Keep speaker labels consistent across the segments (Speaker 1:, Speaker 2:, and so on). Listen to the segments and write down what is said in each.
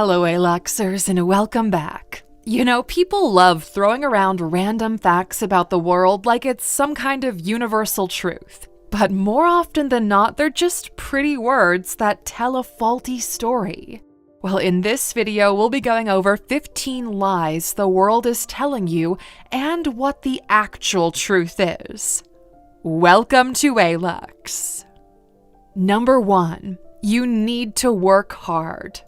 Speaker 1: Hello, Aluxers, and welcome back. You know, people love throwing around random facts about the world like it's some kind of universal truth. But more often than not, they're just pretty words that tell a faulty story. Well, in this video, we'll be going over 15 lies the world is telling you and what the actual truth is. Welcome to Alux. Number 1. You need to work hard.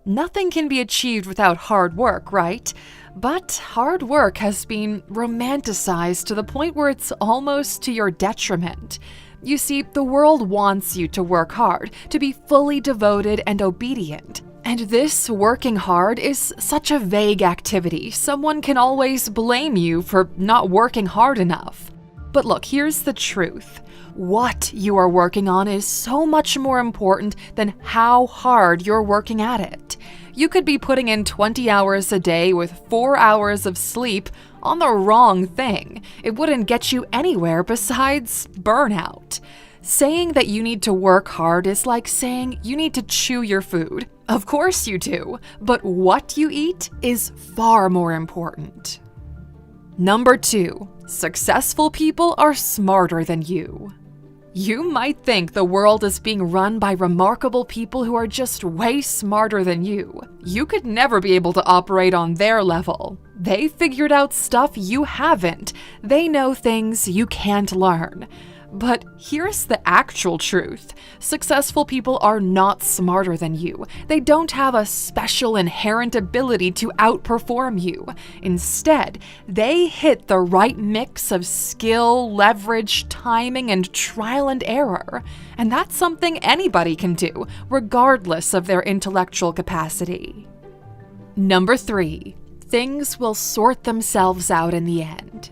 Speaker 1: Nothing can be achieved without hard work, right? But hard work has been romanticized to the point where it's almost to your detriment. You see, the world wants you to work hard, to be fully devoted and obedient. And this working hard is such a vague activity. Someone can always blame you for not working hard enough. But look, here's the truth. What you are working on is so much more important than how hard you're working at it. You could be putting in 20 hours a day with 4 hours of sleep on the wrong thing. It wouldn't get you anywhere besides burnout. Saying that you need to work hard is like saying you need to chew your food. Of course you do, but what you eat is far more important. Number 2. Successful people are smarter than you. You might think the world is being run by remarkable people who are just way smarter than you. You could never be able to operate on their level. They figured out stuff you haven't. They know things you can't learn. But here's the actual truth. Successful people are not smarter than you. They don't have a special inherent ability to outperform you. Instead, they hit the right mix of skill, leverage, timing, and trial and error. And that's something anybody can do, regardless of their intellectual capacity. Number 3. Things will sort themselves out in the end.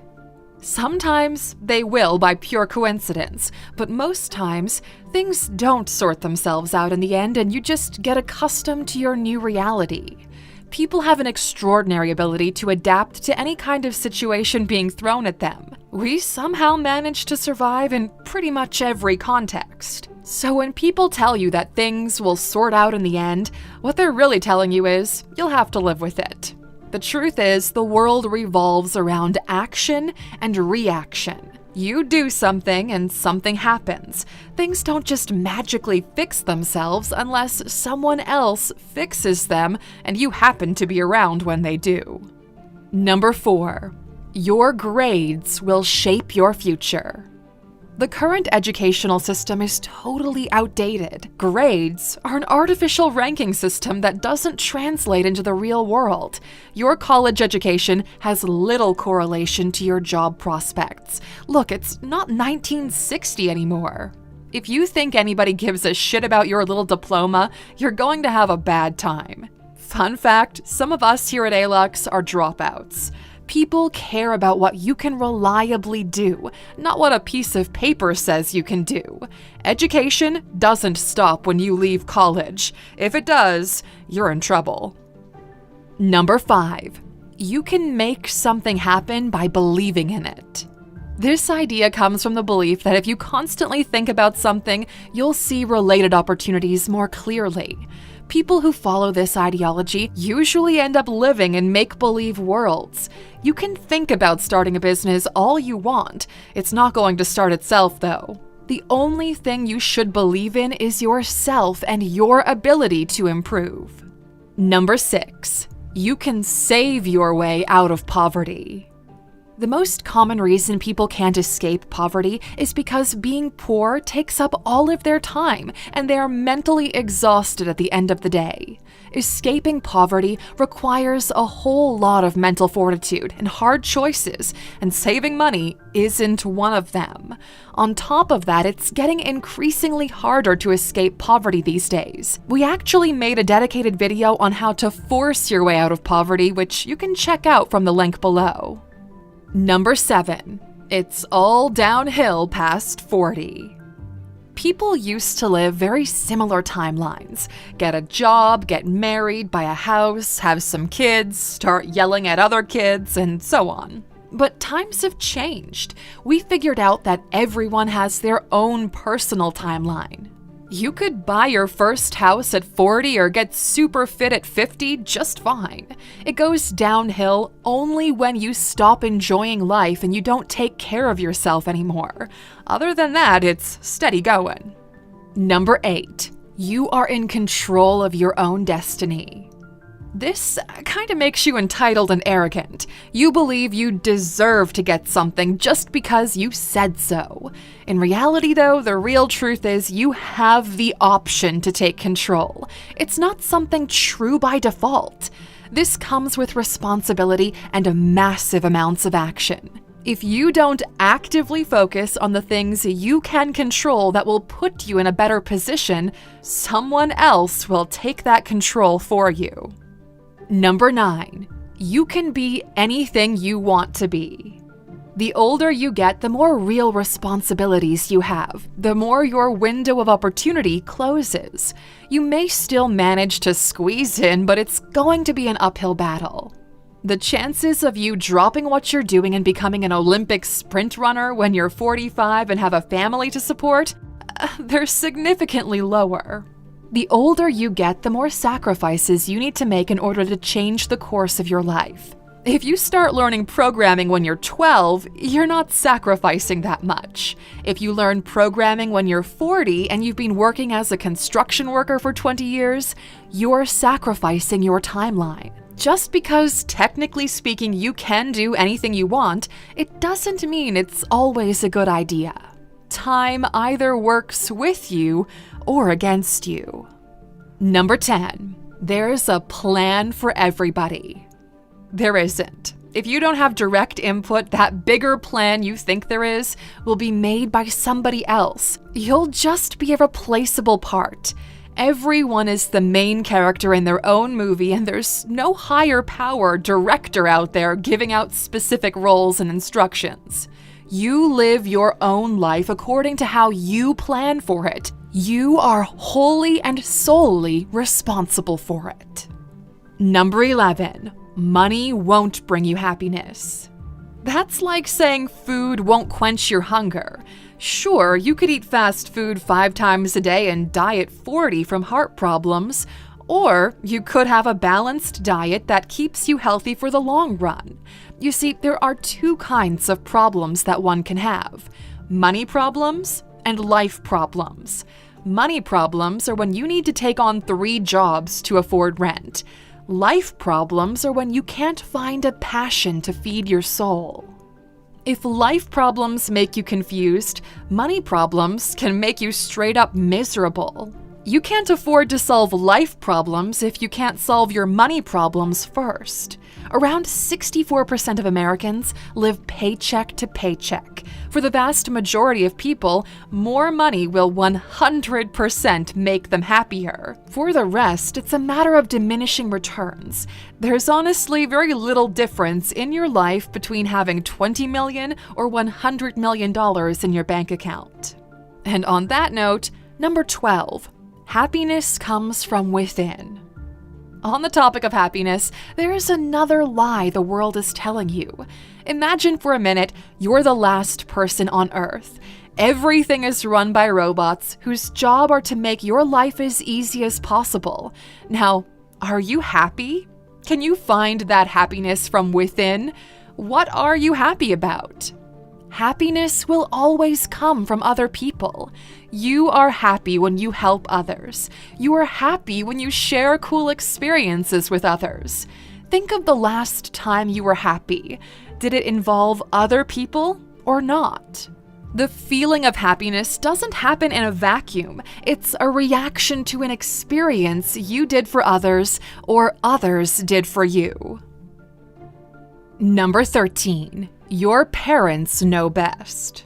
Speaker 1: Sometimes they will by pure coincidence, but most times things don't sort themselves out in the end and you just get accustomed to your new reality. People have an extraordinary ability to adapt to any kind of situation being thrown at them. We somehow manage to survive in pretty much every context. So when people tell you that things will sort out in the end, what they're really telling you is you'll have to live with it. The truth is, the world revolves around action and reaction. You do something and something happens. Things don't just magically fix themselves unless someone else fixes them and you happen to be around when they do. Number 4. Your grades will shape your future. The current educational system is totally outdated. Grades are an artificial ranking system that doesn't translate into the real world. Your college education has little correlation to your job prospects. Look, it's not 1960 anymore. If you think anybody gives a shit about your little diploma, you're going to have a bad time. Fun fact, some of us here at Alux are dropouts. People care about what you can reliably do, not what a piece of paper says you can do. Education doesn't stop when you leave college. If it does, you're in trouble. Number 5. You can make something happen by believing in it. This idea comes from the belief that if you constantly think about something, you'll see related opportunities more clearly. People who follow this ideology usually end up living in make-believe worlds. You can think about starting a business all you want. It's not going to start itself, though. The only thing you should believe in is yourself and your ability to improve. Number 6. You can save your way out of poverty. The most common reason people can't escape poverty is because being poor takes up all of their time and they are mentally exhausted at the end of the day. Escaping poverty requires a whole lot of mental fortitude and hard choices, and saving money isn't one of them. On top of that, it's getting increasingly harder to escape poverty these days. We actually made a dedicated video on how to force your way out of poverty, which you can check out from the link below. Number 7. It's all downhill past 40. People used to live very similar timelines. Get a job, get married, buy a house, have some kids, start yelling at other kids, and so on. But times have changed. We figured out that everyone has their own personal timeline. You could buy your first house at 40 or get super fit at 50 just fine. It goes downhill only when you stop enjoying life and you don't take care of yourself anymore. Other than that, it's steady going. Number 8. You are in control of your own destiny. This kind of makes you entitled and arrogant. You believe you deserve to get something just because you said so. In reality, though, the real truth is you have the option to take control. It's not something true by default. This comes with responsibility and massive amounts of action. If you don't actively focus on the things you can control that will put you in a better position, someone else will take that control for you. Number 9. You can be anything you want to be. The older you get, the more real responsibilities you have, the more your window of opportunity closes. You may still manage to squeeze in, but it's going to be an uphill battle. The chances of you dropping what you're doing and becoming an Olympic sprint runner when you're 45 and have a family to support, they're significantly lower. The older you get, the more sacrifices you need to make in order to change the course of your life. If you start learning programming when you're 12, you're not sacrificing that much. If you learn programming when you're 40 and you've been working as a construction worker for 20 years, you're sacrificing your timeline. Just because, technically speaking, you can do anything you want, it doesn't mean it's always a good idea. Time either works with you or against you. Number 10. There's a plan for everybody. There isn't. If you don't have direct input, that bigger plan you think there is will be made by somebody else. You'll just be a replaceable part. Everyone is the main character in their own movie, and there's no higher power director out there giving out specific roles and instructions. You live your own life according to how you plan for it. You are wholly and solely responsible for it. Number 11. Money won't bring you happiness. That's like saying food won't quench your hunger. Sure, you could eat fast food 5 times a day and die at 40 from heart problems, or you could have a balanced diet that keeps you healthy for the long run. You see, there are 2 kinds of problems that one can have: money problems and life problems. Money problems are when you need to take on 3 jobs to afford rent. Life problems are when you can't find a passion to feed your soul. If life problems make you confused, money problems can make you straight up miserable. You can't afford to solve life problems if you can't solve your money problems first. Around 64% of Americans live paycheck to paycheck. For the vast majority of people, more money will 100% make them happier. For the rest, it's a matter of diminishing returns. There's honestly very little difference in your life between having $20 million or $100 million in your bank account. And on that note, number 12. Happiness comes from within. On the topic of happiness, there is another lie the world is telling you. Imagine for a minute you're the last person on Earth. Everything is run by robots whose job are to make your life as easy as possible. Now, are you happy? Can you find that happiness from within? What are you happy about? Happiness will always come from other people. You are happy when you help others. You are happy when you share cool experiences with others. Think of the last time you were happy. Did it involve other people or not? The feeling of happiness doesn't happen in a vacuum. It's a reaction to an experience you did for others or others did for you. Number 13. Your parents know best.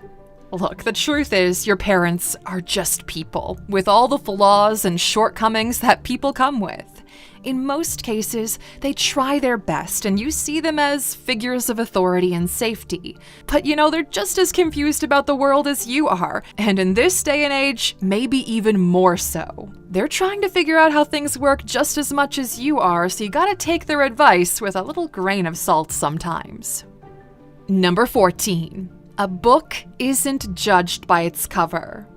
Speaker 1: Look, the truth is your parents are just people, with all the flaws and shortcomings that people come with. In most cases, they try their best and you see them as figures of authority and safety. But they're just as confused about the world as you are, and in this day and age, maybe even more so. They're trying to figure out how things work just as much as you are, so you gotta take their advice with a little grain of salt sometimes. Number 14. A book isn't judged by its cover.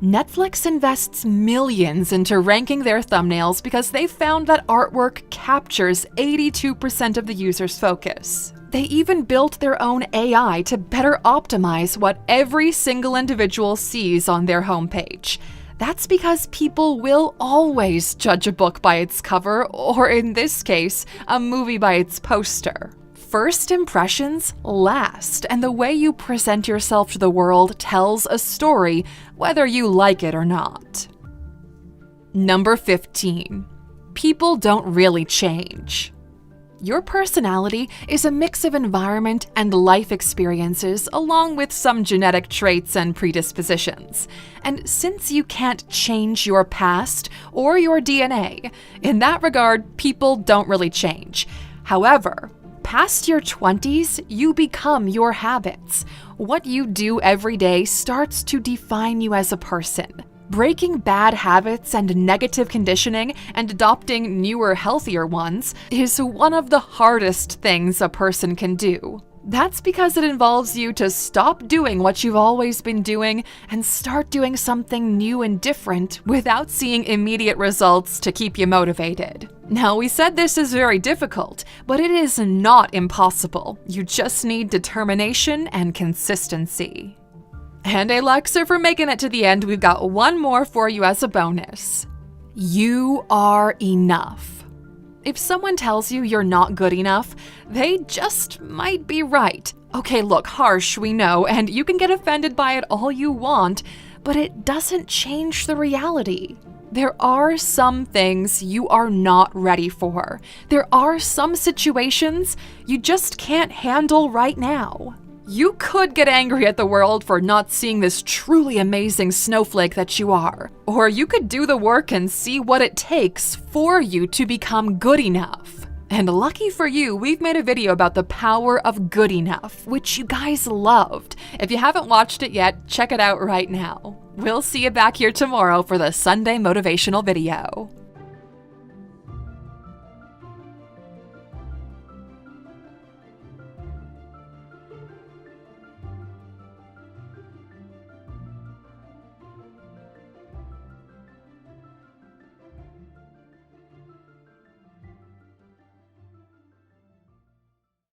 Speaker 1: Netflix invests millions into ranking their thumbnails because they found that artwork captures 82% of the user's focus. They even built their own AI to better optimize what every single individual sees on their homepage. That's because people will always judge a book by its cover, or in this case, a movie by its poster. First impressions last, and the way you present yourself to the world tells a story, whether you like it or not. Number 15. People don't really change. Your personality is a mix of environment and life experiences, along with some genetic traits and predispositions. And since you can't change your past or your DNA, in that regard, people don't really change. However, past your 20s, you become your habits. What you do every day starts to define you as a person. Breaking bad habits and negative conditioning and adopting newer, healthier ones is one of the hardest things a person can do. That's because it involves you to stop doing what you've always been doing and start doing something new and different without seeing immediate results to keep you motivated. Now, we said this is very difficult, but it is not impossible. You just need determination and consistency. And hey, Luxer, for making it to the end, we've got one more for you as a bonus. You are enough. If someone tells you you're not good enough, they just might be right. Okay, look, harsh, we know, and you can get offended by it all you want, but it doesn't change the reality. There are some things you are not ready for. There are some situations you just can't handle right now. You could get angry at the world for not seeing this truly amazing snowflake that you are. Or you could do the work and see what it takes for you to become good enough. And lucky for you, we've made a video about the power of good enough, which you guys loved. If you haven't watched it yet, check it out right now. We'll see you back here tomorrow for the Sunday motivational video.